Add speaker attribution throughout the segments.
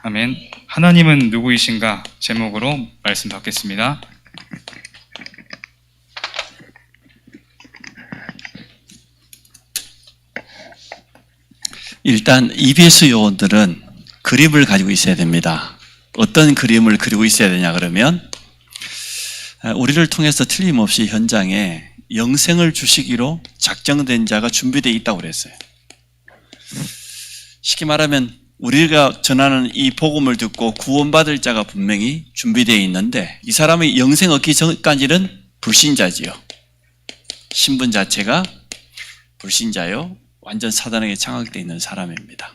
Speaker 1: 아멘. 하나님은 누구이신가 제목으로 말씀 받겠습니다.
Speaker 2: 일단 EBS 요원들은 그림을 가지고 있어야 됩니다. 어떤 그림을 그리고 있어야 되냐 그러면 우리를 통해서 틀림없이 현장에 영생을 주시기로 작정된 자가 준비되어 있다고 그랬어요. 쉽게 말하면 우리가 전하는 이 복음을 듣고 구원받을 자가 분명히 준비되어 있는데 이 사람이 영생 얻기 전까지는 불신자지요. 신분 자체가 불신자요. 완전 사단에게 장악되어 있는 사람입니다.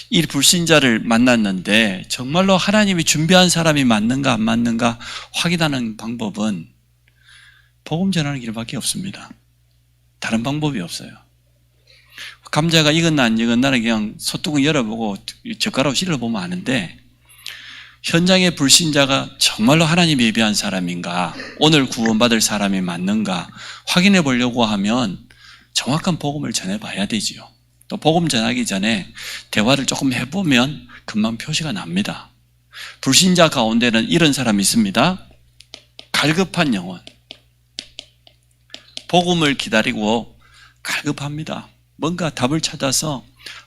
Speaker 2: 이 불신자를 만났는데 정말로 하나님이 준비한 사람이 맞는가 안 맞는가 확인하는 방법은 복음 전하는 길밖에 없습니다. 다른 방법이 없어요. 감자가 익었나 안 익었나는 그냥 소뚜껑 열어보고 젓가락으로 찔러보면 아는데 현장의 불신자가 정말로 하나님이 예비한 사람인가 오늘 구원받을 사람이 맞는가 확인해 보려고 하면 정확한 복음을 전해봐야 되지요. 또 복음 전하기 전에 대화를 조금 해보면 금방 표시가 납니다. 불신자 가운데는 이런 사람이 있습니다. 갈급한 영혼. 복음을 기다리고 갈급합니다. 뭔가 답을 찾아서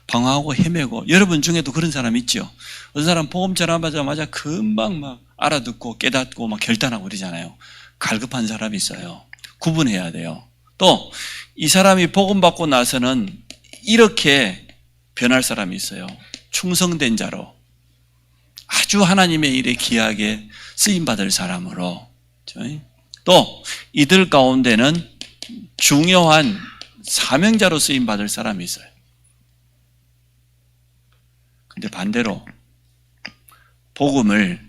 Speaker 2: 방황하고 헤매고 여러분 중에도 그런 사람 있죠. 어떤 사람 복음 전하자마자 금방 막 알아듣고 깨닫고 막 결단하고 그러잖아요. 갈급한 사람이 있어요. 구분해야 돼요. 또 이 사람이 복음 받고 나서는 이렇게 변할 사람이 있어요. 충성된 자로 아주 하나님의 일에 귀하게 쓰임받을 사람으로. 또 이들 가운데는 중요한 사명자로 쓰임받을 사람이 있어요. 근데 반대로 복음을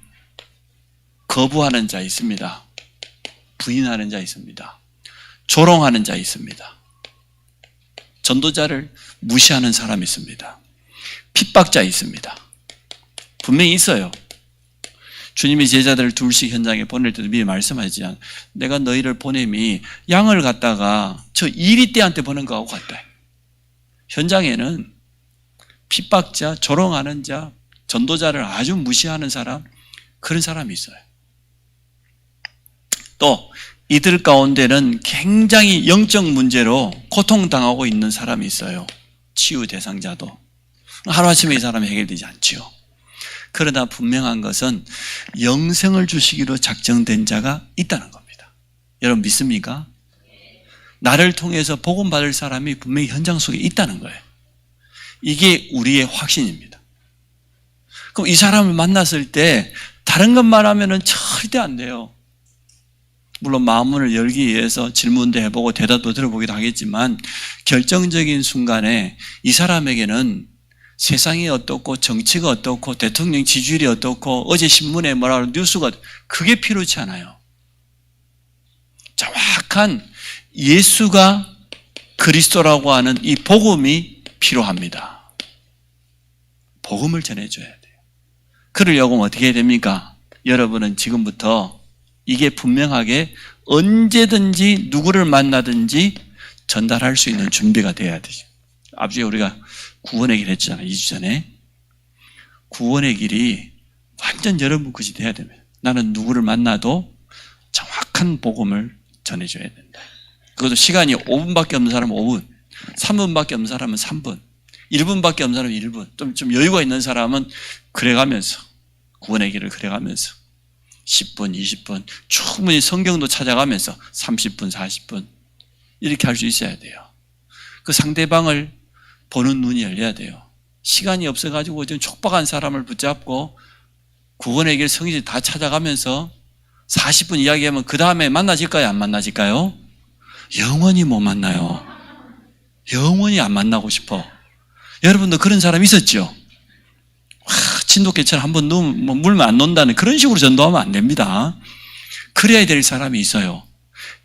Speaker 2: 거부하는 자 있습니다. 부인하는 자 있습니다. 조롱하는 자 있습니다. 전도자를 무시하는 사람이 있습니다. 핍박자 있습니다. 분명히 있어요. 주님이 제자들을 둘씩 현장에 보낼 때도 미리 말씀하시지 내가 너희를 보냄이 양을 갖다가 저 이리떼한테 보낸 거하고 같다. 현장에는 핍박자, 조롱하는 자, 전도자를 아주 무시하는 사람, 그런 사람이 있어요. 또 이들 가운데는 굉장히 영적 문제로 고통당하고 있는 사람이 있어요. 치유 대상자도. 하루아침에 이 사람이 해결되지 않지요. 그러나 분명한 것은 영생을 주시기로 작정된 자가 있다는 겁니다. 여러분 믿습니까? 나를 통해서 복음 받을 사람이 분명히 현장 속에 있다는 거예요. 이게 우리의 확신입니다. 그럼 이 사람을 만났을 때 다른 것만 하면은 절대 안 돼요. 물론 마음문을 열기 위해서 질문도 해보고 대답도 들어보기도 하겠지만 결정적인 순간에 이 사람에게는 세상이 어떻고 정치가 어떻고 대통령 지지율이 어떻고 어제 신문에 뭐라고 뉴스가 그게 필요치 않아요. 정확한 예수가 그리스도라고 하는 이 복음이 필요합니다. 복음을 전해줘야 돼요. 그러려고 어떻게 해야 됩니까? 여러분은 지금부터 이게 분명하게 언제든지 누구를 만나든지 전달할 수 있는 준비가 돼야 되죠. 앞주에 우리가 구원의 길 했잖아요. 2주 전에. 구원의 길이 완전 여러분 것이 돼야 됩니다. 나는 누구를 만나도 정확한 복음을 전해줘야 된다. 그것도 시간이 5분밖에 없는 사람은 5분, 3분밖에 없는 사람은 3분, 1분밖에 없는 사람은 1분, 좀 여유가 있는 사람은 그래가면서 구원의 길을 그래가면서 10분, 20분 충분히 성경도 찾아가면서 30분, 40분 이렇게 할 수 있어야 돼요. 그 상대방을 보는 눈이 열려야 돼요. 시간이 없어가지고 지금 촉박한 사람을 붙잡고 구원의 길 성경을 다 찾아가면서 40분 이야기하면 그 다음에 만나질까요? 안 만나질까요? 영원히 못 만나요. 영원히 안 만나고 싶어. 여러분도 그런 사람 있었죠? 진돗개처럼 한번 물면 안 논다는 그런 식으로 전도하면 안 됩니다. 그래야 될 사람이 있어요.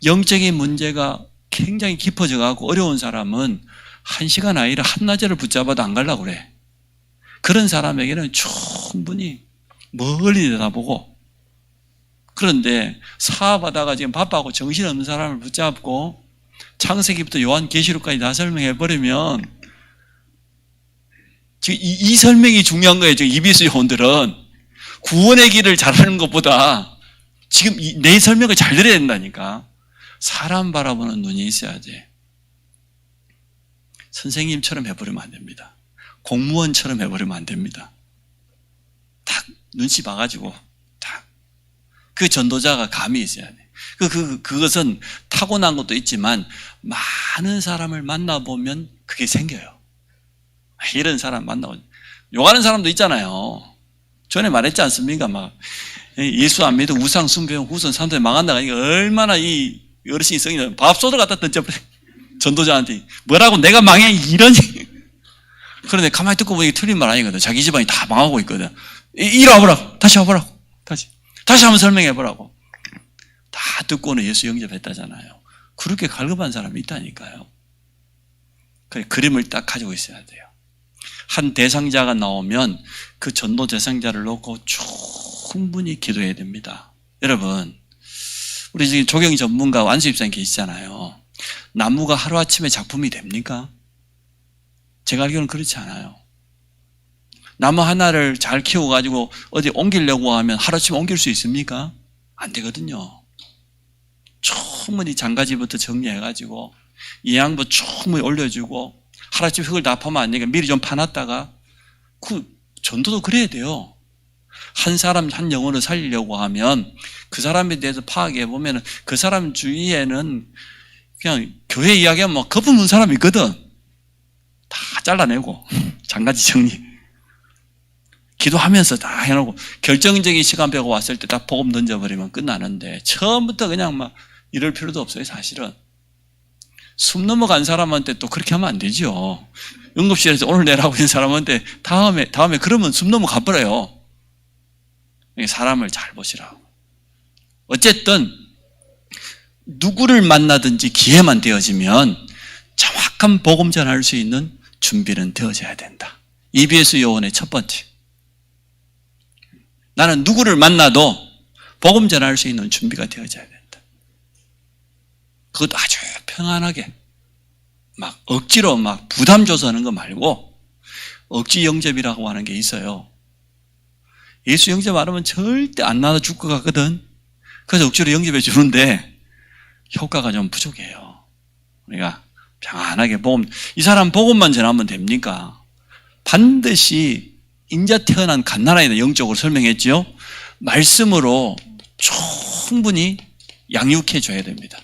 Speaker 2: 영적인 문제가 굉장히 깊어져 가고 어려운 사람은 1시간 아니라 한나절을 붙잡아도 안 가려고 그래. 그런 사람에게는 충분히 멀리 내다보고 그런데 사업하다가 지금 바빠하고 정신없는 사람을 붙잡고 창세기부터 요한계시록까지 다 설명해버리면 지금 이 설명이 중요한 거예요. 지금 EBS 요원들은 구원의 길을 잘하는 것보다 지금 내 설명을 잘 들어야 된다니까. 사람 바라보는 눈이 있어야 돼. 선생님처럼 해버리면 안 됩니다. 공무원처럼 해버리면 안 됩니다. 딱 눈치 봐가지고 딱 그 전도자가 감이 있어야 돼. 그것은 타고난 것도 있지만 많은 사람을 만나보면 그게 생겨요. 이런 사람 만나고 욕하는 사람도 있잖아요. 전에 말했지 않습니까? 막 예수 안 믿고 우상 숭배하고 후손 사람들이 망한다가 얼마나 이 어르신이 성이 밥솥을 갖다 던져버려. 전도자한테 뭐라고 내가 망해 이런. 그런데 가만히 듣고 보니 틀린 말 아니거든. 자기 집안이 다 망하고 있거든. 이리 와보라고. 다시 와보라고. 다시 한번 설명해보라고. 다 듣고는 예수 영접했다잖아요. 그렇게 갈급한 사람이 있다니까요. 그래, 그림을 딱 가지고 있어야 돼요. 한 대상자가 나오면 그 전도 대상자를 놓고 충분히 기도해야 됩니다. 여러분, 우리 지금 조경 전문가 완수입사님 계시잖아요. 나무가 하루아침에 작품이 됩니까? 제가 알기로는 그렇지 않아요. 나무 하나를 잘 키워가지고 어디 옮기려고 하면 하루아침에 옮길 수 있습니까? 안 되거든요. 충분히 장가지부터 정리해가지고 예양부 충분히 올려주고 하루아침에 흙을 다 파면 안 되니까 미리 좀 파놨다가 그 전도도 그래야 돼요. 한 사람 한 영혼을 살리려고 하면 그 사람에 대해서 파악해보면 그 사람 주위에는 그냥 교회 이야기하면 막 거품은 사람이 있거든. 다 잘라내고 장가지 정리 기도하면서 다 해놓고 결정적인 시간표가 왔을 때 딱 복음 던져버리면 끝나는데 처음부터 그냥 막 이럴 필요도 없어요. 사실은 숨 넘어간 사람한테 또 그렇게 하면 안 되죠. 응급실에서 오늘 내라고 있는 사람한테 다음에 그러면 숨 넘어가 버려요. 사람을 잘 보시라고. 어쨌든 누구를 만나든지 기회만 되어지면 정확한 복음 전할 수 있는 준비는 되어져야 된다. EBS 요원의 첫 번째. 나는 누구를 만나도 복음 전할 수 있는 준비가 되어져야 된다. 그것도 아주 평안하게 막 억지로 막 부담 줘서 하는 거 말고 억지 영접이라고 하는 게 있어요. 예수 영접 안 하면 절대 안 나눠줄 것 같거든. 그래서 억지로 영접해 주는데 효과가 좀 부족해요. 우리가 평안하게 복음, 이 사람 복음만 전하면 됩니까? 반드시 인자 태어난 갓난아이는 영적으로 설명했죠. 말씀으로 충분히 양육해 줘야 됩니다.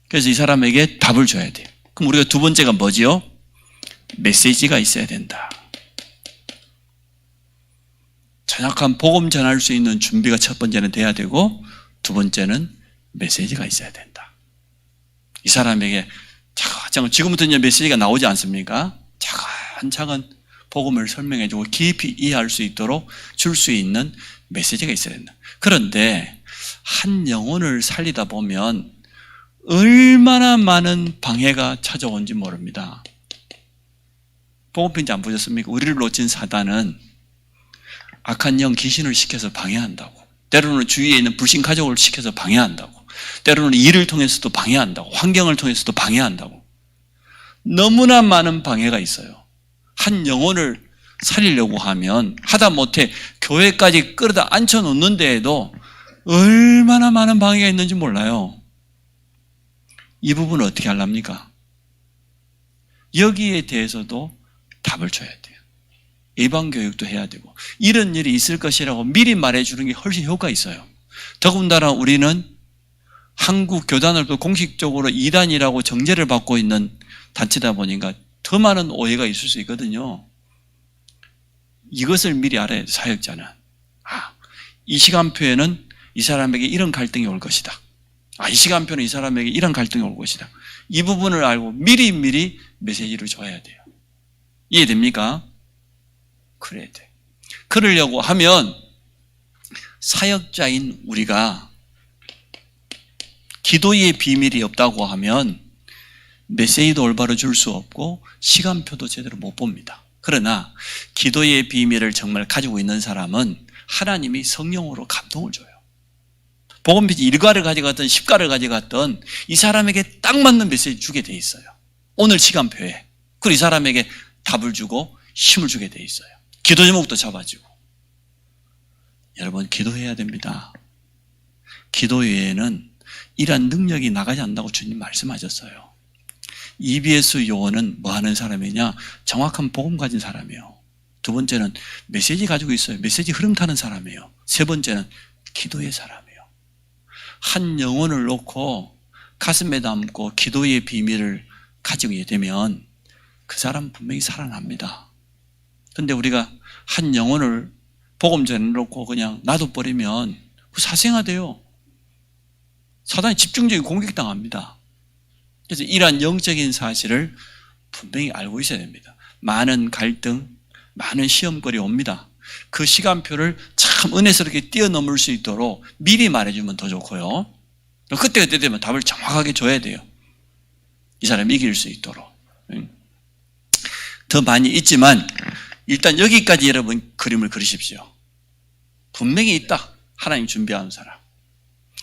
Speaker 2: 그래서 이 사람에게 답을 줘야 돼요. 그럼 우리가 두 번째가 뭐지요? 메시지가 있어야 된다. 정확한 복음 전할 수 있는 준비가 첫 번째는 돼야 되고 두 번째는 메시지가 있어야 된다. 이 사람에게 차근차근 지금부터 이제 메시지가 나오지 않습니까? 차근차근 복음을 설명해주고 깊이 이해할 수 있도록 줄 수 있는 메시지가 있어야 된다. 그런데 한 영혼을 살리다 보면 얼마나 많은 방해가 찾아온지 모릅니다. 복음편지 안 보셨습니까? 우리를 놓친 사단은 악한 영 귀신을 시켜서 방해한다고. 때로는 주위에 있는 불신 가족을 시켜서 방해한다고. 때로는 일을 통해서도 방해한다고. 환경을 통해서도 방해한다고. 너무나 많은 방해가 있어요. 한 영혼을 살리려고 하면 하다못해 교회까지 끌어다 앉혀놓는 데에도 얼마나 많은 방해가 있는지 몰라요. 이 부분은 어떻게 하랍니까? 여기에 대해서도 답을 줘야 돼요. 예방교육도 해야 되고 이런 일이 있을 것이라고 미리 말해주는 게 훨씬 효과가 있어요. 더군다나 우리는 한국 교단으로도 공식적으로 이단이라고 정죄를 받고 있는 단체다 보니까 더 많은 오해가 있을 수 있거든요. 이것을 미리 알아야 돼. 사역자는 이 시간표에는 이 사람에게 이런 갈등이 올 것이다. 이 시간표는 이 사람에게 이런 갈등이 올 것이다. 이 부분을 알고 미리 메시지를 줘야 돼요. 이해됩니까? 그래야 돼. 그러려고 하면 사역자인 우리가 기도의 비밀이 없다고 하면 메시지도 올바로 줄 수 없고 시간표도 제대로 못 봅니다. 그러나 기도의 비밀을 정말 가지고 있는 사람은 하나님이 성령으로 감동을 줘요. 복음편지 1가를 가져갔든 10가를 가져갔든 이 사람에게 딱 맞는 메시지 주게 돼 있어요. 오늘 시간표에. 그리고 이 사람에게 답을 주고 힘을 주게 돼 있어요. 기도 제목도 잡아주고. 여러분, 기도해야 됩니다. 기도 외에는 이러한 능력이 나가지 않는다고 주님 말씀하셨어요. EBS 요원은 뭐 하는 사람이냐? 정확한 복음 가진 사람이에요. 두 번째는 메시지 가지고 있어요. 메시지 흐름 타는 사람이에요. 세 번째는 기도의 사람이에요. 한 영혼을 놓고 가슴에 담고 기도의 비밀을 가지게 되면 그 사람 분명히 살아납니다. 그런데 우리가 한 영혼을 복음 전해놓고 그냥 놔둬버리면 사생화돼요. 사단이 집중적인 공격당합니다. 그래서 이러한 영적인 사실을 분명히 알고 있어야 됩니다. 많은 갈등, 많은 시험거리 옵니다. 그 시간표를 참 은혜스럽게 뛰어넘을 수 있도록 미리 말해주면 더 좋고요. 그때 되면 답을 정확하게 줘야 돼요. 이 사람이 이길 수 있도록. 더 많이 있지만 일단 여기까지 여러분 그림을 그리십시오. 분명히 있다. 하나님 준비한 사람.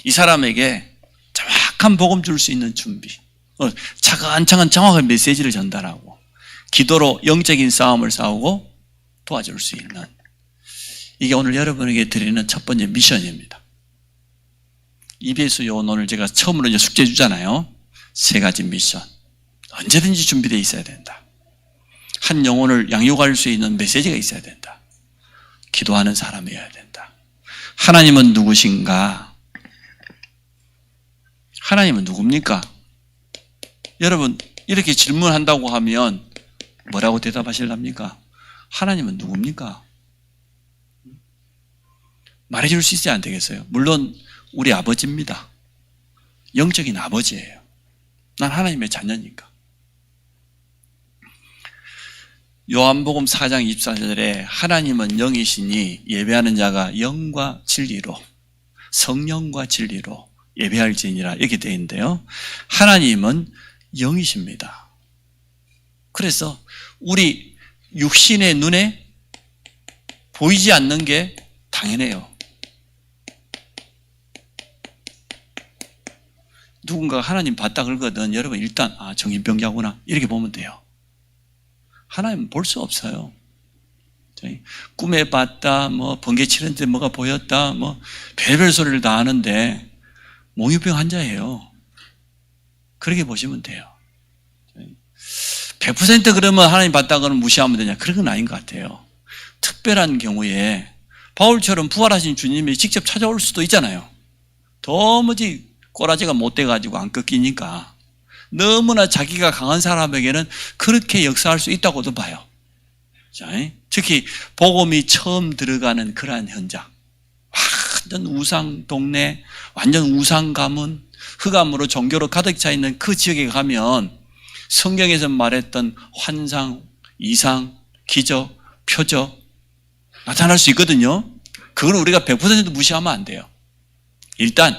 Speaker 2: 이 사람에게 정확한 복음 줄 수 있는 준비. 차근차근 정확한 메시지를 전달하고 기도로 영적인 싸움을 싸우고 도와줄 수 있는, 이게 오늘 여러분에게 드리는 첫 번째 미션입니다. EBS 요원 오늘 제가 처음으로 이제 숙제 주잖아요. 세 가지 미션. 언제든지 준비되어 있어야 된다. 한 영혼을 양육할 수 있는 메시지가 있어야 된다. 기도하는 사람이어야 된다. 하나님은 누구신가? 하나님은 누굽니까? 여러분, 이렇게 질문한다고 하면 뭐라고 대답하실랍니까? 하나님은 누굽니까? 말해줄 수 있지 않겠어요? 물론 우리 아버지입니다. 영적인 아버지예요. 난 하나님의 자녀니까. 요한복음 4장 24절에 하나님은 영이시니 예배하는 자가 영과 진리로, 성령과 진리로 예배할지니라 이렇게 되어 있는데요. 하나님은 영이십니다. 그래서 우리 육신의 눈에 보이지 않는 게 당연해요. 누군가 하나님 봤다 그러거든. 여러분 일단 정신병자구나 이렇게 보면 돼요. 하나님 볼 수 없어요. 꿈에 봤다, 번개 치는데 뭐가 보였다, 별별 소리를 다 하는데 몽유병 환자예요. 그렇게 보시면 돼요. 100% 그러면 하나님 봤다 그러면 무시하면 되냐? 그런 건 아닌 것 같아요. 특별한 경우에 바울처럼 부활하신 주님이 직접 찾아올 수도 있잖아요. 도무지 꼬라지가 못 돼가지고 안 꺾이니까. 너무나 자기가 강한 사람에게는 그렇게 역사할 수 있다고도 봐요. 특히 복음이 처음 들어가는 그러한 현장, 완전 우상 동네, 완전 우상 가문, 흑암으로 종교로 가득 차 있는 그 지역에 가면 성경에서 말했던 환상, 이상, 기적, 표적 나타날 수 있거든요. 그걸 우리가 100% 무시하면 안 돼요. 일단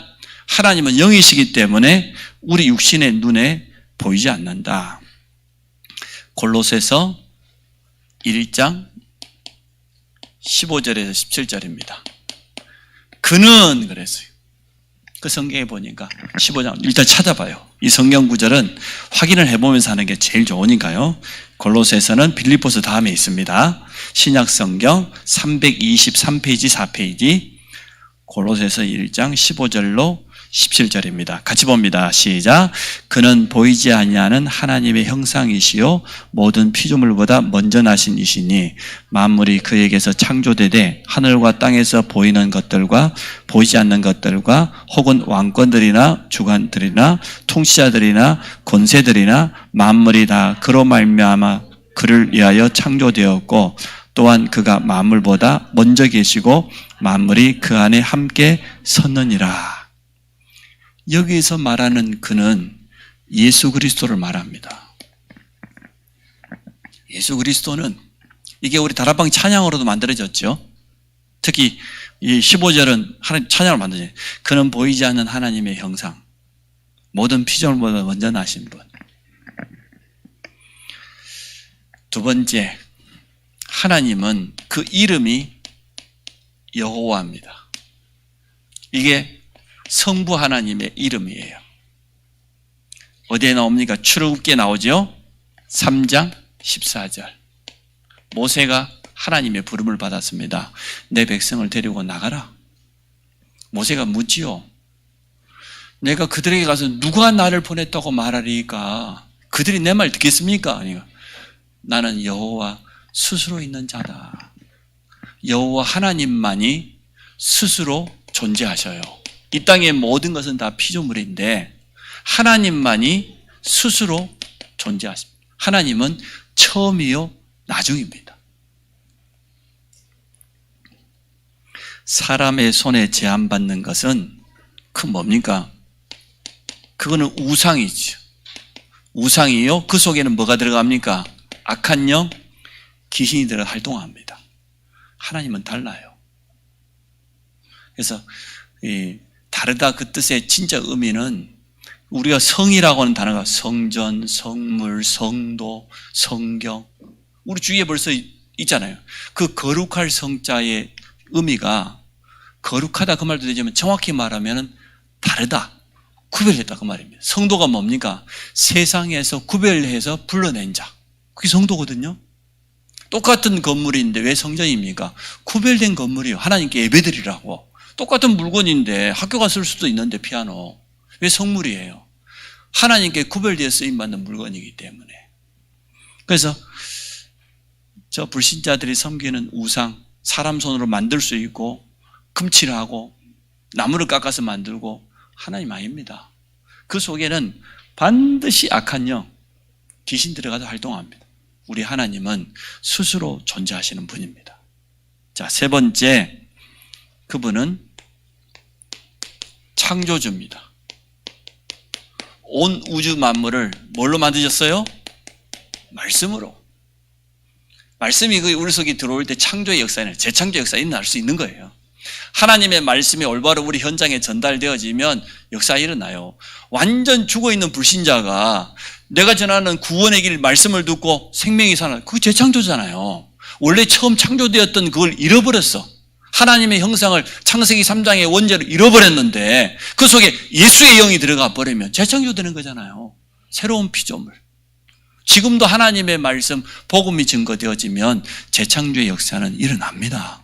Speaker 2: 하나님은 영이시기 때문에 우리 육신의 눈에 보이지 않는다. 골로새서 1장 15절에서 17절입니다. 그는 그랬어요. 그 성경에 보니까 15장 일단 찾아봐요. 이 성경 구절은 확인을 해보면서 하는 게 제일 좋으니까요. 골로새서는 빌립보서 다음에 있습니다. 신약 성경 323페이지 4페이지 골로새서 1장 15절로 17절입니다. 같이 봅니다. 시작. 그는 보이지 아니하는 하나님의 형상이시요 모든 피조물보다 먼저 나신 이시니 만물이 그에게서 창조되되 하늘과 땅에서 보이는 것들과 보이지 않는 것들과 혹은 왕권들이나 주관들이나 통치자들이나 권세들이나 만물이 다 그로 말미암아 그를 위하여 창조되었고 또한 그가 만물보다 먼저 계시고 만물이 그 안에 함께 섰느니라. 여기서 말하는 그는 예수 그리스도를 말합니다. 예수 그리스도는 이게 우리 다락방 찬양으로도 만들어졌죠. 특히 이 15절은 하나님 찬양을 만들어요. 그는 보이지 않는 하나님의 형상, 모든 피조물보다 먼저 나신 분. 두 번째, 하나님은 그 이름이 여호와입니다. 이게 성부 하나님의 이름이에요. 어디에 나옵니까? 출애굽기에 나오죠? 3장 14절. 모세가 하나님의 부름을 받았습니다. 내 백성을 데리고 나가라. 모세가 묻지요. 내가 그들에게 가서 누가 나를 보냈다고 말하리까? 그들이 내 말 듣겠습니까? 아니요. 나는 여호와 스스로 있는 자다. 여호와 하나님만이 스스로 존재하셔요. 이 땅의 모든 것은 다 피조물인데 하나님만이 스스로 존재하십니다. 하나님은 처음이요 나중입니다. 사람의 손에 제한받는 것은 그 뭡니까? 그거는 우상이죠. 우상이요. 그 속에는 뭐가 들어갑니까? 악한 영, 귀신이 들어 활동합니다. 하나님은 달라요. 그래서 다르다 그 뜻의 진짜 의미는 우리가 성이라고 하는 단어가 성전, 성물, 성도, 성경 우리 주위에 벌써 있잖아요. 그 거룩할 성자의 의미가 거룩하다 그 말도 되지만 정확히 말하면 다르다, 구별했다 그 말입니다. 성도가 뭡니까? 세상에서 구별해서 불러낸 자, 그게 성도거든요. 똑같은 건물인데 왜 성전입니까? 구별된 건물이요. 하나님께 예배드리라고. 똑같은 물건인데 학교가 쓸 수도 있는데 피아노 왜 성물이에요? 하나님께 구별되어 쓰임받는 물건이기 때문에. 그래서 저 불신자들이 섬기는 우상, 사람 손으로 만들 수 있고 금칠하고 나무를 깎아서 만들고 하나님 아닙니다. 그 속에는 반드시 악한 영, 귀신 들어가서 활동합니다. 우리 하나님은 스스로 존재하시는 분입니다. 자, 세 번째, 그분은 창조주입니다. 온 우주 만물을 뭘로 만드셨어요? 말씀으로. 말씀이 우리 속에 들어올 때 창조의 역사는 재창조 역사가 일어날 수 있는 거예요. 하나님의 말씀이 올바로 우리 현장에 전달되어지면 역사가 일어나요. 완전 죽어있는 불신자가 내가 전하는 구원의 길 말씀을 듣고 생명이 살아나요. 그게 재창조잖아요. 원래 처음 창조되었던 그걸 잃어버렸어. 하나님의 형상을 창세기 3장의 원죄로 잃어버렸는데 그 속에 예수의 영이 들어가 버리면 재창조되는 거잖아요. 새로운 피조물. 지금도 하나님의 말씀, 복음이 증거되어지면 재창조의 역사는 일어납니다.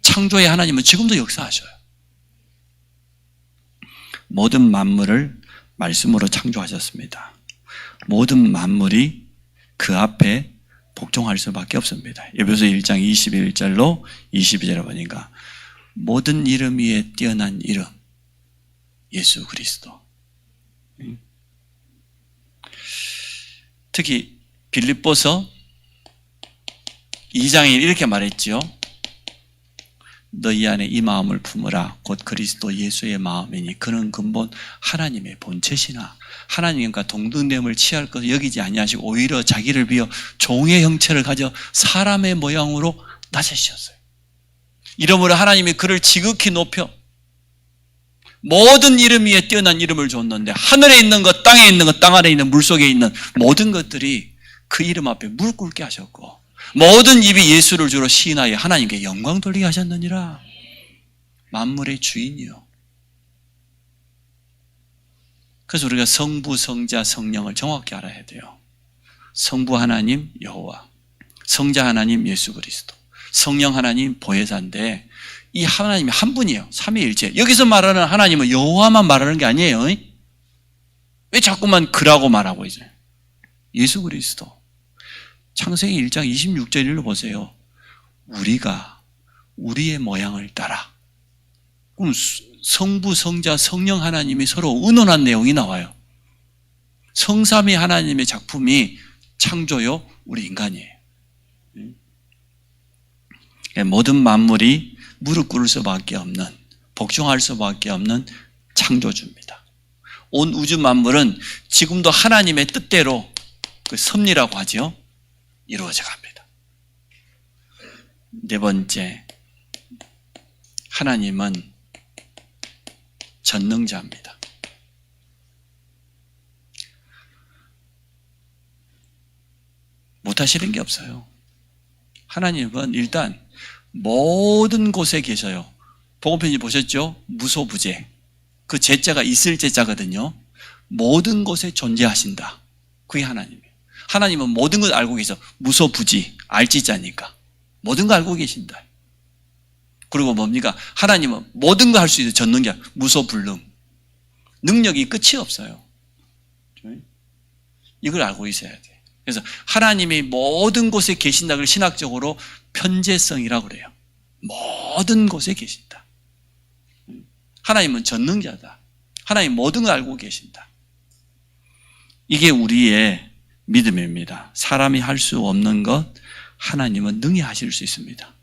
Speaker 2: 창조의 하나님은 지금도 역사하셔요. 모든 만물을 말씀으로 창조하셨습니다. 모든 만물이 그 앞에 복종할 수밖에 없습니다. 에베소 1장 21절로 22절에 보니까 모든 이름 위에 뛰어난 이름 예수 그리스도. 특히 빌립보서 2장에 이렇게 말했지요. 너희 안에 이 마음을 품으라. 곧 그리스도 예수의 마음이니 그는 근본 하나님의 본체시나 하나님과 동등됨을 취할 것을 여기지 아니하시고 오히려 자기를 비어 종의 형체를 가져 사람의 모양으로 낮으셨어요. 이러므로 하나님이 그를 지극히 높여 모든 이름 위에 뛰어난 이름을 줬는데 하늘에 있는 것, 땅에 있는 것, 땅 아래에 있는 물속에 있는 모든 것들이 그 이름 앞에 무릎 꿇게 하셨고 모든 입이 예수를 주로 시인하여 하나님께 영광 돌리게 하셨느니라. 만물의 주인이요. 그래서 우리가 성부, 성자, 성령을 정확히 알아야 돼요. 성부 하나님 여호와, 성자 하나님 예수 그리스도, 성령 하나님 보혜사인데 이 하나님이 한 분이에요. 삼위일체. 여기서 말하는 하나님은 여호와만 말하는 게 아니에요. 왜 자꾸만 그라고 말하고 있어요? 예수 그리스도. 창세기 1장 26절 1로 보세요. 우리가 우리의 모양을 따라. 그럼 성부, 성자, 성령 하나님이 서로 의논한 내용이 나와요. 성삼위 하나님의 작품이 창조요, 우리 인간이에요. 모든 만물이 무릎 꿇을 수밖에 없는, 복종할 수밖에 없는 창조주입니다. 온 우주 만물은 지금도 하나님의 뜻대로 그 섭리라고 하죠. 이루어져 갑니다. 네 번째, 하나님은 전능자입니다. 못하시는 게 없어요. 하나님은 일단 모든 곳에 계셔요. 복음편지 보셨죠? 무소부재. 그 제자가 있을 제자거든요. 모든 곳에 존재하신다. 그게 하나님이에요. 하나님은 모든 걸 알고 계셔. 무소부지 알지자니까. 모든 거 알고 계신다. 그리고 뭡니까? 하나님은 모든 거 할 수 있는 전능자, 무소불능. 능력이 끝이 없어요. 이걸 알고 있어야 돼. 그래서 하나님이 모든 곳에 계신다. 그걸 신학적으로 편재성이라고 그래요. 모든 곳에 계신다. 하나님은 전능자다. 하나님 모든 걸 알고 계신다. 이게 우리의 믿음입니다. 사람이 할 수 없는 것 하나님은 능히 하실 수 있습니다.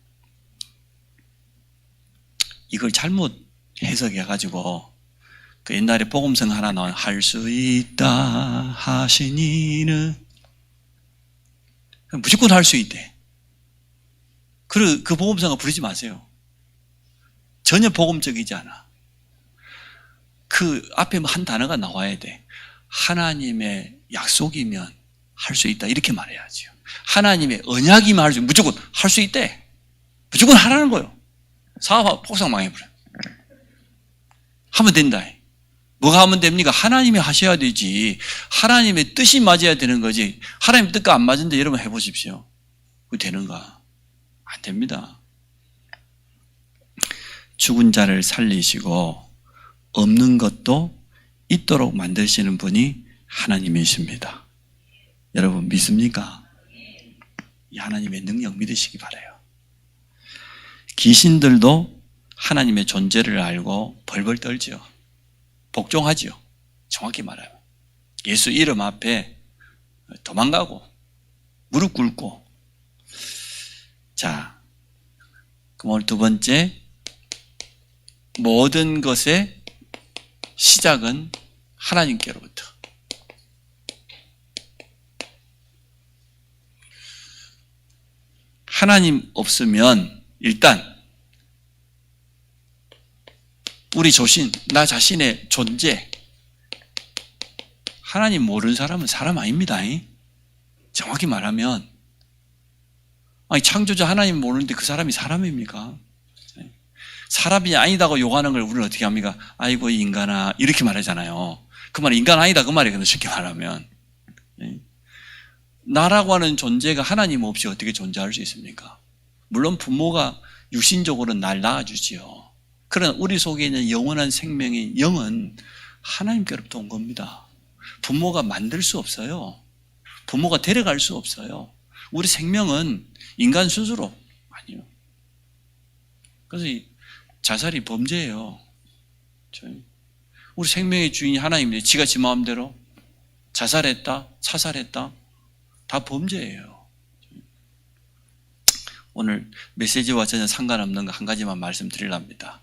Speaker 2: 이걸 잘못 해석해가지고 그 옛날에 복음성 하나 나온 할 수 있다 하시니는 무조건 할 수 있대. 그 복음성을 부르지 마세요. 전혀 복음적이지 않아. 그 앞에 한 단어가 나와야 돼. 하나님의 약속이면 할 수 있다 이렇게 말해야죠. 하나님의 언약이면 할 수, 무조건 할 수 있대. 무조건 하라는 거예요. 사업 폭삭 망해버려. 하면 된다. 뭐가 하면 됩니까? 하나님이 하셔야 되지. 하나님의 뜻이 맞아야 되는 거지. 하나님 뜻과 안 맞은데 여러분 해보십시오. 그거 되는가? 안 됩니다. 죽은 자를 살리시고 없는 것도 있도록 만드시는 분이 하나님이십니다. 여러분 믿습니까? 이 하나님의 능력 믿으시기 바라요. 귀신들도 하나님의 존재를 알고 벌벌 떨죠. 복종하죠. 정확히 말하면. 예수 이름 앞에 도망가고 무릎 꿇고. 자, 그럼 오늘 두 번째, 모든 것의 시작은 하나님께로부터. 하나님 없으면 일단 우리 조신, 나 자신의 존재, 하나님 모르는 사람은 사람 아닙니다. 정확히 말하면 아니 창조자 하나님 모르는데 그 사람이 사람입니까? 사람이 아니다고 욕하는 걸 우리는 어떻게 합니까? 아이고 이 인간아 이렇게 말하잖아요. 그 말은 인간 아니다 그 말이거든요. 쉽게 말하면. 나라고 하는 존재가 하나님 없이 어떻게 존재할 수 있습니까? 물론 부모가 육신적으로는 날 낳아주지요. 그러나 우리 속에 있는 영원한 생명의 영은 하나님께로부터 온 겁니다. 부모가 만들 수 없어요. 부모가 데려갈 수 없어요. 우리 생명은 인간 스스로 아니요. 그래서 이 자살이 범죄예요. 우리 생명의 주인이 하나님인데 지가 지 마음대로 자살했다, 사살했다, 다 범죄예요. 오늘 메시지와 전혀 상관없는 거 한 가지만 말씀드리랍니다.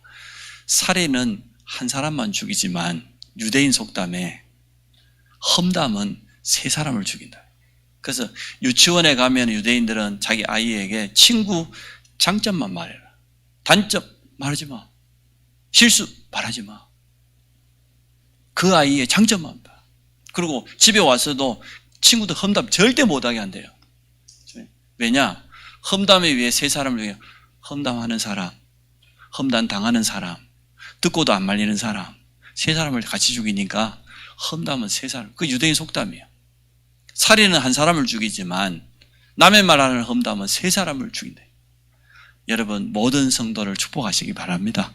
Speaker 2: 살해는 한 사람만 죽이지만 유대인 속담에 험담은 세 사람을 죽인다. 그래서 유치원에 가면 유대인들은 자기 아이에게 친구 장점만 말해라. 단점 말하지 마. 실수 말하지 마. 그 아이의 장점만 봐. 그리고 집에 와서도 친구들 험담 절대 못하게 한대요. 왜냐? 험담에 의해 세 사람을 위해 험담하는 사람, 험담 당하는 사람, 듣고도 안 말리는 사람, 세 사람을 같이 죽이니까 험담은 세 사람. 그 유대인 속담이에요. 살인은 한 사람을 죽이지만 남의 말하는 험담은 세 사람을 죽인다. 여러분 모든 성도를 축복하시기 바랍니다.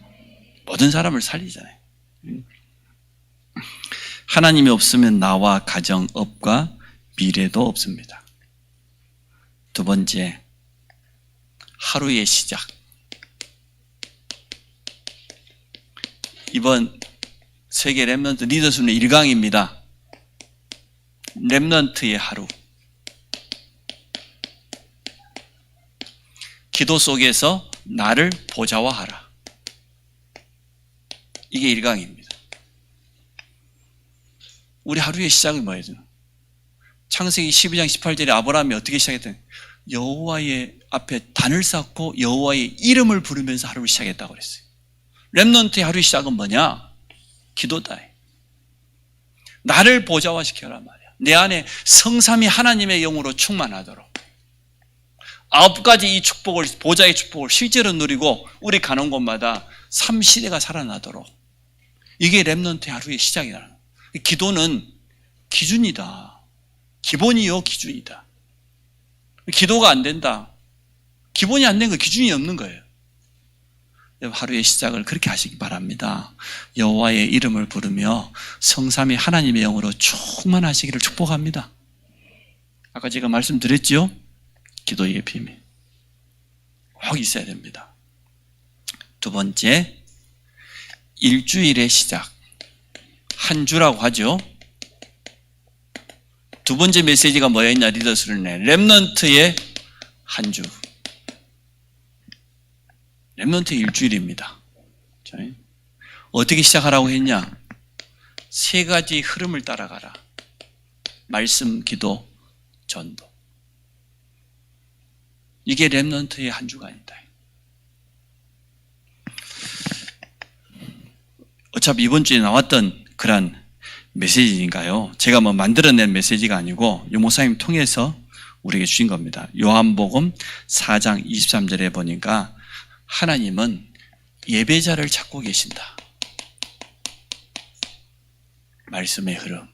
Speaker 2: 모든 사람을 살리잖아요. 하나님이 없으면 나와 가정, 업과 미래도 없습니다. 두 번째, 하루의 시작. 이번 세계 렘넌트 리더십의 1강입니다. 렘넌트의 하루. 기도 속에서 나를 보좌화하라. 이게 1강입니다. 우리 하루의 시작은 뭐예요? 창세기 12장 18절에 아브라함이 어떻게 시작했더니 여호와의 앞에 단을 쌓고 여호와의 이름을 부르면서 하루를 시작했다고 그랬어요. 렘넌트의 하루의 시작은 뭐냐? 기도다. 나를 보좌화시켜라 말이야. 내 안에 성삼위 하나님의 영으로 충만하도록 9가지 이 축복을, 보좌의 축복을 실제로 누리고 우리 가는 곳마다 삼시대가 살아나도록. 이게 렘넌트의 하루의 시작이라는 거예요. 기도는 기준이다. 기본이요 기준이다. 기도가 안 된다. 기본이 안 된 거, 기준이 없는 거예요. 하루의 시작을 그렇게 하시기 바랍니다. 여호와의 이름을 부르며 성삼위 하나님의 영으로 충만하시기를 축복합니다. 아까 제가 말씀드렸지요? 기도의 비밀 꼭 있어야 됩니다. 두 번째, 일주일의 시작. 한 주라고 하죠. 두 번째 메시지가 뭐였냐? 리더스를 렘넌트의 한 주. 렘넌트 일주일입니다. 어떻게 시작하라고 했냐? 세 가지 흐름을 따라가라. 말씀, 기도, 전도. 이게 렘넌트의 한 주간이다. 어차피 이번 주에 나왔던 그런 메시지니까요. 제가 뭐 만들어낸 메시지가 아니고 유 목사님 통해서 우리에게 주신 겁니다. 요한복음 4장 23절에 보니까 하나님은 예배자를 찾고 계신다. 말씀의 흐름.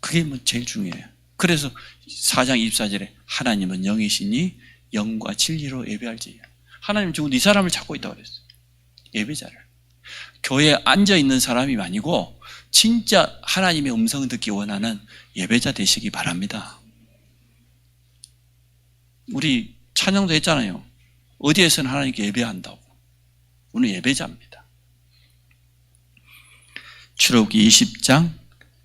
Speaker 2: 그게 뭐 제일 중요해요. 그래서 4장 24절에 하나님은 영이시니 영과 진리로 예배할지니라. 하나님 지금 이 사람을 찾고 있다고 그랬어요. 예배자를. 교회에 앉아있는 사람이 아니고 진짜 하나님의 음성을 듣기 원하는 예배자 되시기 바랍니다. 우리 찬양도 했잖아요. 어디에서는 하나님께 예배한다고. 우리는 예배자입니다. 출애굽기 20장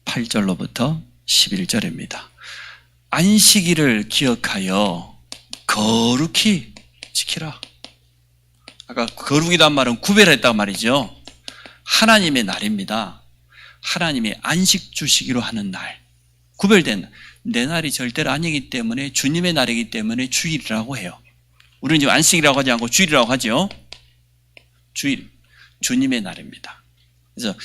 Speaker 2: 8절로부터 11절입니다. 안식일을 기억하여 거룩히 지키라. 아까 거룩이란 말은 구별했단 말이죠. 하나님의 날입니다. 하나님의 안식 주시기로 하는 날. 구별된 내 날이 절대로 아니기 때문에 주님의 날이기 때문에 주일이라고 해요. 우리는 지금 안식이라고 하지 않고 주일이라고 하죠. 주일, 주님의 날입니다. 그래서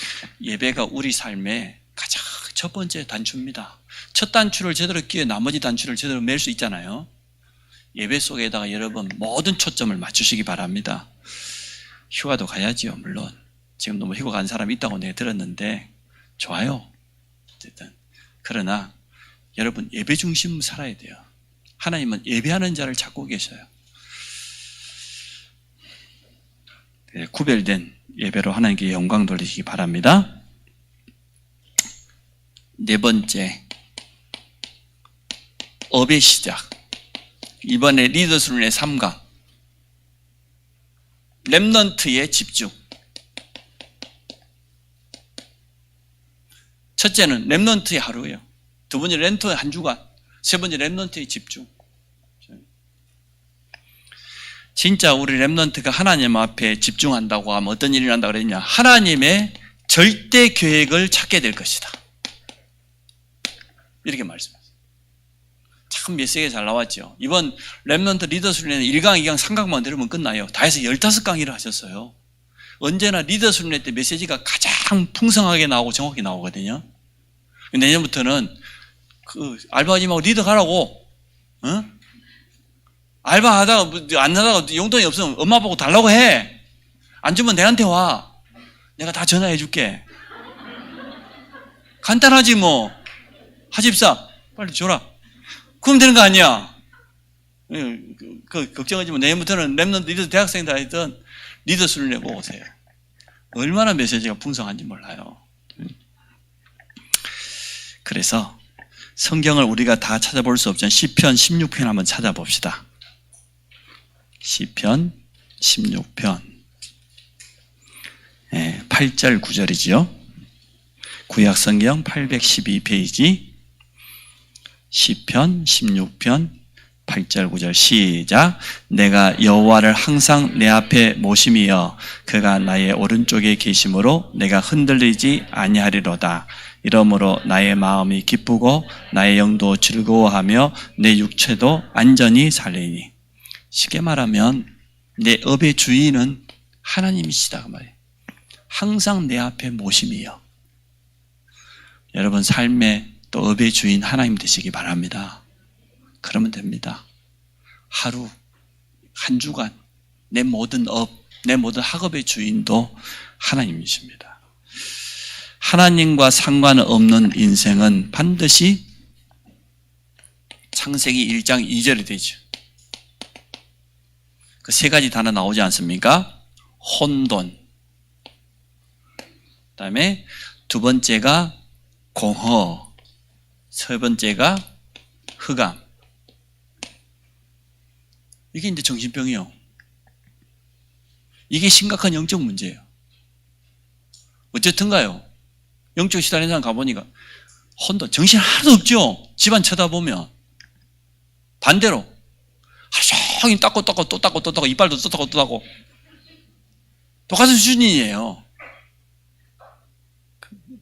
Speaker 2: 예배가 우리 삶의 가장 첫 번째 단추입니다. 첫 단추를 제대로 끼워 나머지 단추를 제대로 맬 수 있잖아요. 예배 속에다가 여러분 모든 초점을 맞추시기 바랍니다. 휴가도 가야지요, 물론. 지금 너무 휴가 간 사람이 있다고 내가 들었는데 좋아요. 어쨌든 그러나 여러분 예배 중심으로 살아야 돼요. 하나님은 예배하는 자를 찾고 계셔요. 구별된 예배로 하나님께 영광 돌리시기 바랍니다. 네 번째, 업의 시작. 이번에 리더스론의 3강. 렘넌트의 집중. 첫째는 렘넌트의 하루예요. 두 번째 렘넌트의 한 주간. 세 번째 렘넌트의 집중. 진짜 우리 렘넌트가 하나님 앞에 집중한다고 하면 어떤 일이 난다고 그랬냐? 하나님의 절대 계획을 찾게 될 것이다. 이렇게 말씀했어요. 참 메시지가 잘 나왔죠. 이번 렘넌트 리더스론에는 1강, 2강, 3강만 들으면 끝나요. 다 해서 15강의를 하셨어요. 언제나 리더스론 때 메시지가 가장 풍성하게 나오고 정확히 나오거든요. 내년부터는 알바하지 말고 리더 가라고. 어? 알바하다가 안 하다가 용돈이 없으면 엄마 보고 달라고 해. 안 주면 내한테 와. 내가 다 전화해 줄게. 간단하지 뭐. 하집사 빨리 줘라. 그럼 되는 거 아니야. 걱정하지 마. 내년부터는 렘넌트 리더 대학생들 하여튼 리더스를 내고 오세요. 얼마나 메시지가 풍성한지 몰라요. 그래서 성경을 우리가 다 찾아볼 수 없지만 시편 16편 한번 찾아봅시다. 시편 16편 8절 9절이지요. 구약성경 812페이지 시편 16편 8절 9절 시작. 내가 여호와를 항상 내 앞에 모심이여 그가 나의 오른쪽에 계심으로 내가 흔들리지 아니하리로다. 이러므로 나의 마음이 기쁘고 나의 영도 즐거워하며 내 육체도 안전히 살리니. 쉽게 말하면 내 업의 주인은 하나님이시다 그 말이에요. 항상 내 앞에 모심이여. 여러분 삶의 또 업의 주인 하나님 되시기 바랍니다. 그러면 됩니다. 하루, 한 주간 내 모든 업, 내 모든 학업의 주인도 하나님이십니다. 하나님과 상관없는 인생은 반드시 창세기 1장 2절에 되죠. 그 세 가지 단어 나오지 않습니까? 혼돈. 그 다음에 두 번째가 공허. 세 번째가 흑암. 이게 이제 정신병이에요. 이게 심각한 영적 문제예요. 어쨌든가요. 영적 시달리는 사람 가보니까 혼돈, 정신 하나도 없죠. 집안 쳐다보면. 반대로 하루 종일 닦고 또 닦고 이빨도 또 닦고 똑같은 수준이에요.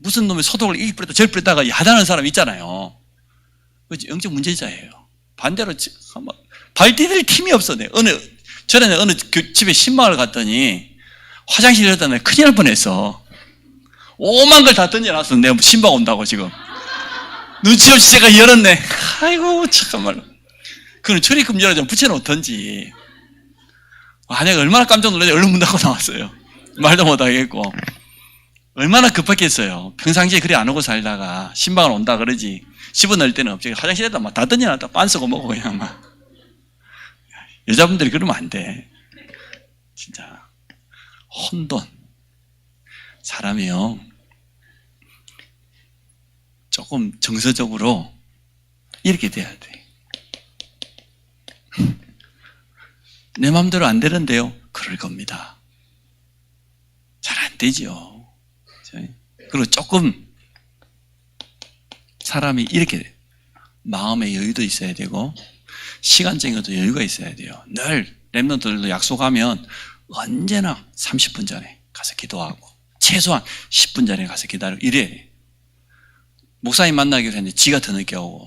Speaker 2: 무슨 놈의 소독을 이 뿌렸다 저리 뿌렸다가 야단하는 사람 있잖아요. 영적 문제자예요. 반대로 발 디딜 틈이 없어. 전에 어느 집에 신방을 갔더니 화장실에 갔다 내가 큰일 날 뻔했어. 오만 걸 다 던져놨어. 내가 신방 온다고 지금. 눈치 없이 제가 열었네. 아이고 참말로. 그건 출입금 열어 좀 붙여놓던지. 내가 얼마나 깜짝 놀라서 얼른 문 닫고 나왔어요. 말도 못하겠고. 얼마나 급했겠어요. 평상시에 그리 안 오고 살다가 신방을 온다 그러지. 집어넣을 때는 없지. 화장실에다 막 다 던져놨다 빤 쓰고 먹고 그냥 막. 여자분들이 그러면 안 돼. 진짜. 혼돈. 사람이요. 조금 정서적으로 이렇게 돼야 돼. 내 마음대로 안 되는데요. 그럴 겁니다. 잘 안 되죠. 그리고 조금 사람이 이렇게 돼. 마음의 여유도 있어야 되고 시간적인 것도 여유가 있어야 돼요. 늘 랩런트들도 약속하면 언제나 30분 전에 가서 기도하고 최소한 10분 전에 가서 기다리고 이래야 돼요. 목사님 만나기로 했는데 지가 더 늦게 오고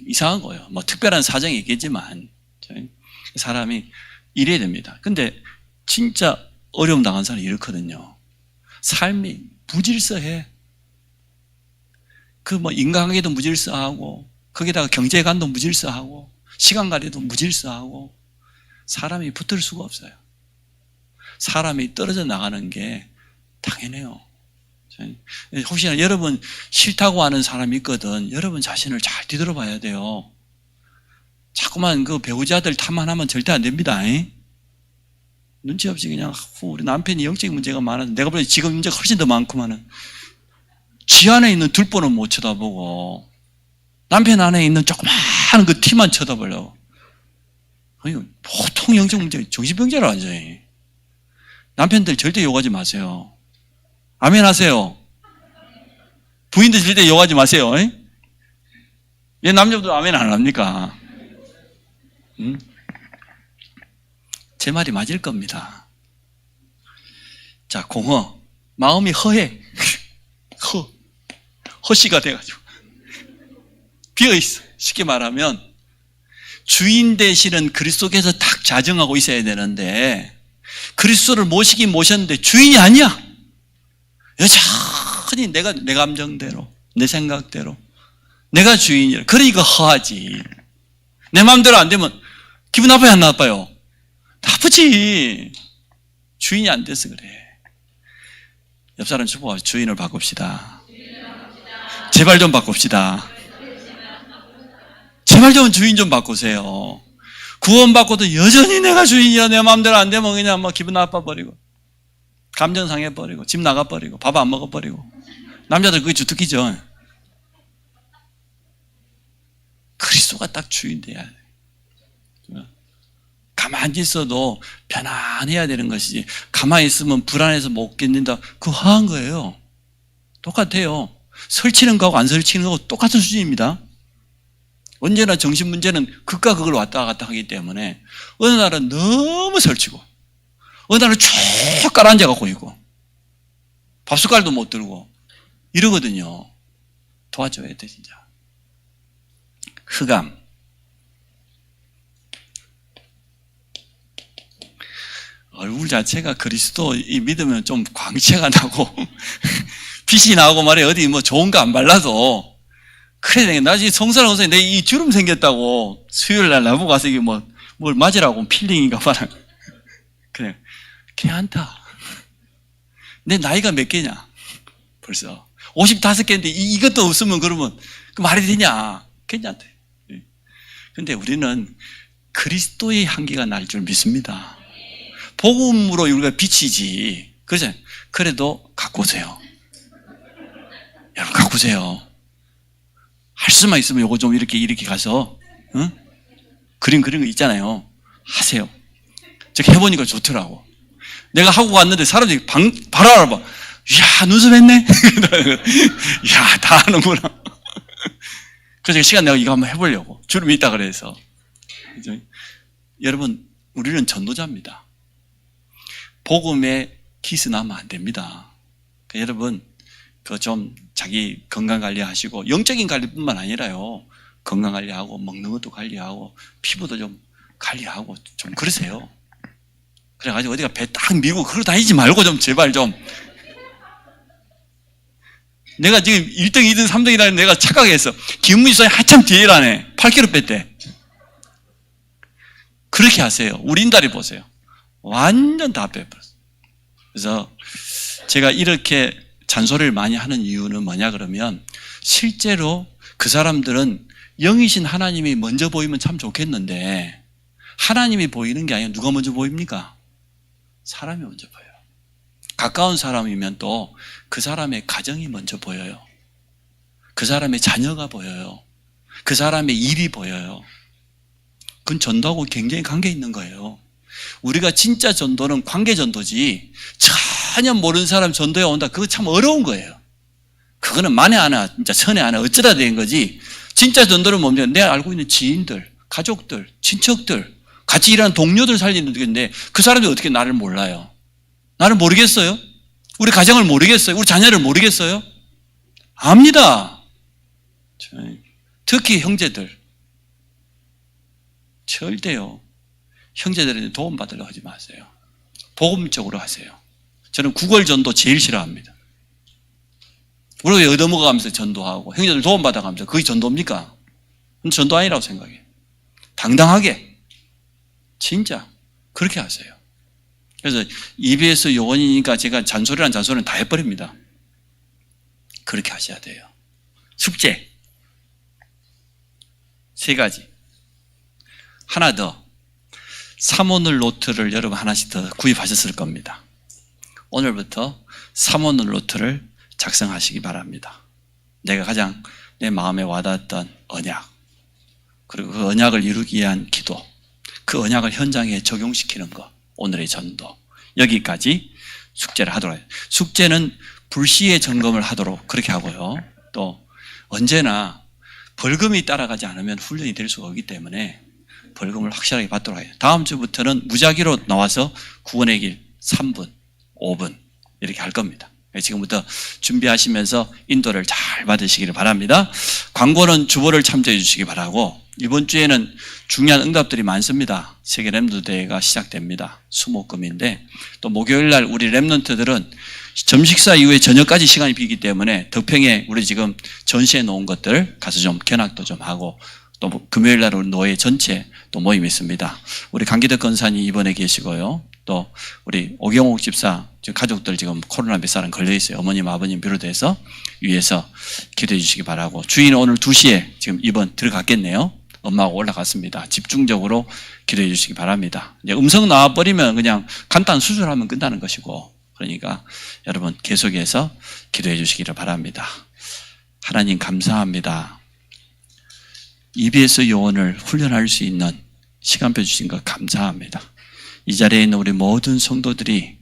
Speaker 2: 이상한 거예요. 뭐 특별한 사정이 있겠지만 사람이 이래야 됩니다. 근데 진짜 어려움 당한 사람이 이렇거든요. 삶이 무질서해. 그 뭐 인간관계도 무질서하고 거기다가 경제관도 무질서하고 시간관리도 무질서하고 사람이 붙을 수가 없어요. 사람이 떨어져 나가는 게 당연해요. 혹시나 여러분 싫다고 하는 사람이 있거든. 여러분 자신을 잘 뒤돌아봐야 돼요. 자꾸만 그 배우자들 탓만하면 절대 안 됩니다. 눈치 없이 그냥 우리 남편이 영적인 문제가 많아서 내가 보니 지금 문제가 훨씬 더 많구만은 지 안에 있는 둘보는 못 쳐다보고 남편 안에 있는 조그마한 그 티만 쳐다보려고. 아니, 보통 영적 문제 정신병자로 완전히. 남편들 절대 욕하지 마세요. 아멘 하세요. 부인들 절대 욕하지 마세요. 얘 남자분들 아멘 안 합니까? 응? 제 말이 맞을 겁니다. 자, 공허. 마음이 허해. 허시가 돼가지고. 비어있어. 쉽게 말하면, 주인 되시는 그리스도께서 딱 자정하고 있어야 되는데, 그리스도를 모시긴 모셨는데, 주인이 아니야. 여전히 내 감정대로, 내 생각대로, 내가 주인이라. 그러니까 허하지. 내 마음대로 안 되면, 기분 나빠요, 안 나빠요? 나쁘지. 주인이 안 돼서 그래. 옆 사람 축복하고 주인을 바꿉시다. 제발 좀 바꿉시다. 제발 좀 주인 좀 바꾸세요. 구원받고도 여전히 내가 주인이야. 내 마음대로 안 되면 그냥 뭐 기분 나빠버리고 감정 상해버리고 집 나가버리고 밥 안 먹어버리고. 남자들 그게 주특기죠. 그리스도가 딱 주인 돼야 돼. 가만히 있어도 편안해야 되는 것이지 가만히 있으면 불안해서 못 견딘다. 그거 허한 거예요. 똑같아요. 설치는 거하고 안 설치는 거하고 똑같은 수준입니다. 언제나 정신 문제는 극과 극을 왔다 갔다 하기 때문에 어느 날은 너무 설치고 어느 날은 쭉 깔아앉아 갖고 있고 밥숟갈도 못 들고 이러거든요. 도와줘야 돼 진짜. 흑암. 얼굴 자체가 그리스도 이 믿으면 좀 광채가 나고 빛이 나고 말이야. 어디 뭐 좋은 거 안 발라도 그래. 나중에 성사랑 선생님 내 이 주름 생겼다고 수요일 날 나보고 가서 이게 뭘 맞으라고 필링인가 봐라. 그래. 괜찮다. 내 나이가 몇 개냐 벌써 55개인데 이것도 없으면 그러면 그 말이 되냐. 괜찮대. 근데 우리는 그리스도의 향기가 날 줄 믿습니다. 복음으로 우리가 비치지. 그죠? 그래도 갖고 오세요. 여러분 갖고 오세요. 할 수만 있으면 요거 좀 이렇게 가서 그림 그린 거 있잖아요. 하세요. 제가 해보니까 좋더라고. 내가 하고 왔는데 사람들이 바로 알아봐. 이야, 눈썹했네? 이야, 다 하는구나. 그래서 시간 내가 이거 한번 해보려고. 주름이 있다 그래서. 그죠? 여러분, 우리는 전도자입니다. 복음에 키스 나면 안 됩니다. 그러니까 여러분, 좀 자기 건강 관리하시고, 영적인 관리뿐만 아니라요. 건강 관리하고, 먹는 것도 관리하고, 피부도 좀 관리하고, 좀 그러세요. 그래가지고 어디가 배 딱 밀고 그러고 다니지 말고 좀 제발 좀. 내가 지금 1등, 2등, 3등이라는 내가 착각했어. 김문수에 한참 뒤에 라네. 8kg 뺐대. 그렇게 하세요. 우리 인다리 보세요. 완전 다 빼버렸어요. 그래서 제가 이렇게 잔소리를 많이 하는 이유는 뭐냐 그러면 실제로 그 사람들은 영이신 하나님이 먼저 보이면 참 좋겠는데 하나님이 보이는 게 아니라 누가 먼저 보입니까? 사람이 먼저 보여요. 가까운 사람이면 또 그 사람의 가정이 먼저 보여요. 그 사람의 자녀가 보여요. 그 사람의 일이 보여요. 그건 전도하고 굉장히 관계 있는 거예요. 우리가 진짜 전도는 관계 전도지 전혀 모르는 사람 전도에 온다. 그거 참 어려운 거예요. 그거는 만에 하나, 진짜 천에 하나 어쩌다 된 거지. 진짜 전도는 뭡니까? 내가 알고 있는 지인들, 가족들, 친척들, 같이 일하는 동료들 살리는 건데 그 사람들이 어떻게 나를 몰라요? 나를 모르겠어요? 우리 가정을 모르겠어요? 우리 자녀를 모르겠어요? 압니다. 특히 형제들. 절대요. 형제들한테 도움받으려고 하지 마세요. 복음적으로 하세요. 저는 구걸전도 제일 싫어합니다. 우리가 얻어먹어가면서 전도하고 형제들 도움받아가면서 그게 전도입니까? 그건 전도 아니라고 생각해요. 당당하게 진짜 그렇게 하세요. 그래서 EBS 요원이니까 제가 잔소리란 잔소리는 다 해버립니다. 그렇게 하셔야 돼요. 숙제 3가지. 하나 더. 3오늘 노트를 여러분 하나씩 더 구입하셨을 겁니다. 오늘부터 3오늘 노트를 작성하시기 바랍니다. 내가 가장 내 마음에 와닿았던 언약, 그리고 그 언약을 이루기 위한 기도, 그 언약을 현장에 적용시키는 것, 오늘의 전도, 여기까지 숙제를 하도록 해요. 숙제는 불시에 점검을 하도록 그렇게 하고요. 또 언제나 벌금이 따라가지 않으면 훈련이 될 수가 없기 때문에 벌금을 확실하게 받도록 해요. 다음 주부터는 무작위로 나와서 구원의 길 3분, 5분 이렇게 할 겁니다. 지금부터 준비하시면서 인도를 잘 받으시기를 바랍니다. 광고는 주보를 참조해 주시기 바라고, 이번 주에는 중요한 응답들이 많습니다. 세계 렘넌트 대회가 시작됩니다. 수목금인데 또 목요일 날 우리 렘넌트들은 점식사 이후에 저녁까지 시간이 비기 때문에 덕평에 우리 지금 전시해 놓은 것들 가서 좀 견학도 좀 하고, 또 금요일 날 우리 노예 전체 또 모임이 있습니다. 우리 강기덕 권사님 이번에 계시고요. 또 우리 오경옥 집사 가족들 지금 코로나 몇 사람 걸려 있어요. 어머님 아버님 비롯해서 위에서 기도해 주시기 바라고, 주인은 오늘 2시에 지금 입원 들어갔겠네요. 엄마가 올라갔습니다. 집중적으로 기도해 주시기 바랍니다. 이제 음성 나와버리면 그냥 간단 수술하면 끝나는 것이고, 그러니까 여러분 계속해서 기도해 주시기를 바랍니다. 하나님 감사합니다. EBS 요원을 훈련할 수 있는 시간표 주신 것 감사합니다. 이 자리에 있는 우리 모든 성도들이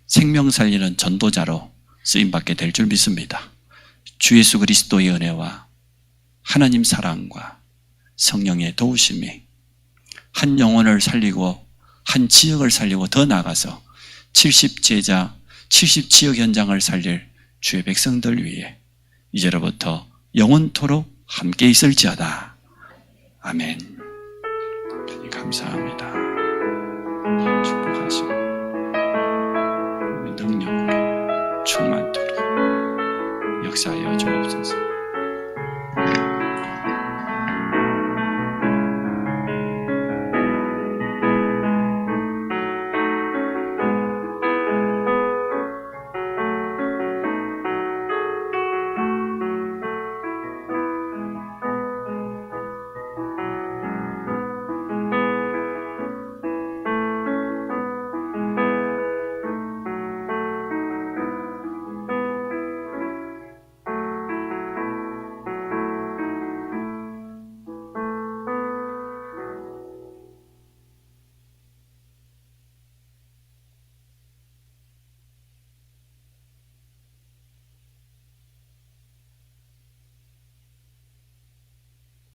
Speaker 2: 생명 살리는 전도자로 쓰임받게 될 줄 믿습니다. 주 예수 그리스도의 은혜와 하나님 사랑과 성령의 도우심이 한 영혼을 살리고 한 지역을 살리고 더 나아가서 70제자, 70지역 현장을 살릴 주의 백성들 위해 이제로부터 영원토록 함께 있을지어다. 아멘. 감사합니다.